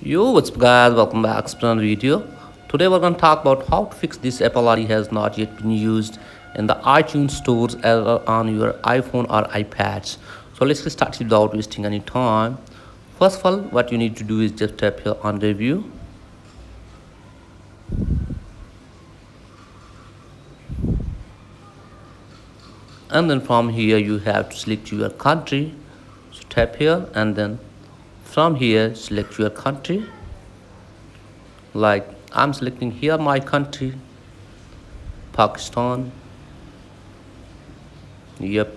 Yo, what's up guys, welcome back to another video. Today we're going to talk about how to fix this Apple ID has not yet been used in the iTunes stores or on your iPhone or iPads. So let's get started without wasting any time. First of all, what you need to do is just tap here on review. And then from here you have to select your country. So tap here and then from here select your country. Like I'm selecting here my country, Pakistan. Yep,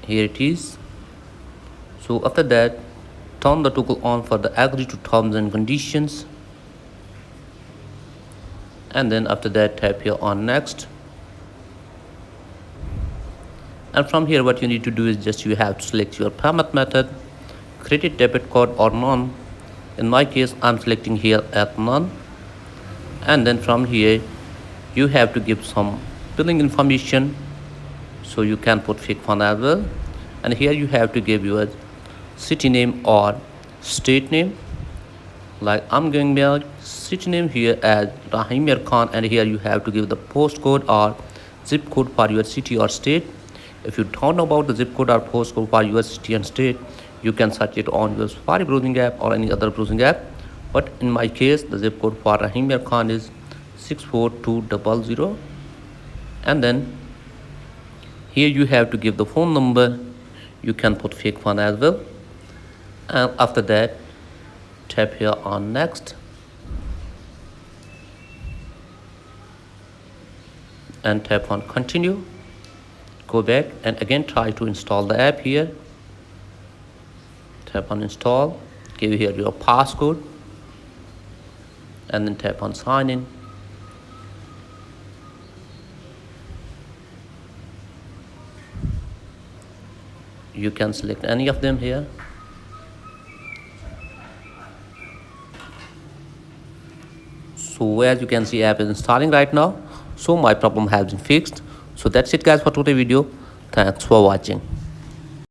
here it is. So after that, turn the toggle on for the agree to terms and conditions. And then after that, tap here on next. And from here, what you need to do is just you have to select your payment method, credit, debit card or none. In my case, I'm selecting here at none. And then from here, you have to give some billing information. So you can put fake fund as well. And here you have to give your city name or state name. Like I'm giving my city name here as Rahim Khan, and here you have to give the postcode or zip code for your city or state. If you don't know about the zip code or postcode for your city and state, you can search it on your Safari browsing app or any other browsing app. But in my case, the zip code for Rahim Khan is 64200. And then here you have to give the phone number. You can put fake phone as well. And after that, tap here on next. And tap on continue. Go back and again try to install the app here. Tap on install. Give here your passcode. And then tap on sign in. You can select any of them here. So as you can see, app is installing right now. So my problem has been fixed. So that's it guys for today's video. Thanks for watching.